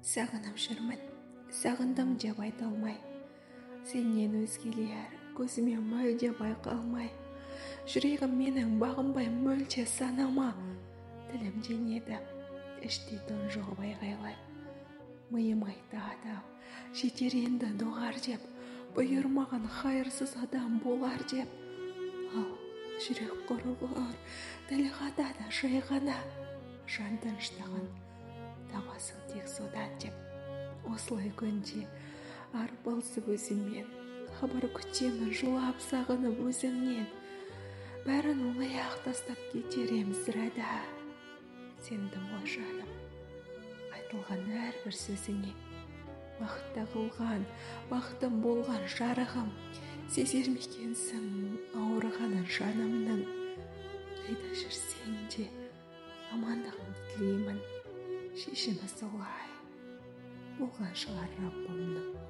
Сағынып жүрмін, сағындым деп айта алмай, сенен өзгелер көзіме мүлде байқалмай, жүрегім менің бағынбай мүлде санама, тілімден еді іштей тұнжығып айғайлай. Миым айтады, жетер енді доғар деп, бұйырмаған хайырсыз адам болар деп. Ал жүрек құрғыр, тіл қатады жай ғана, жан тыныштығын табасың тек содан деп. Осылай күнде арпалысып өзіммен, хабар күтемін жылап сағынып өзіңнен. Бәрін оңай ақ тастап кетер ем сірәда. Сендім ғой жаным, айтылған әрбір сөзіңе. Бақытта қылған, бақытым болған жарығым, сезер ме екенсің ауырғанын жанымның. Қайда жүрсең де амандығыңды тілеймін. Шешімі солай болған шығар Раббымның.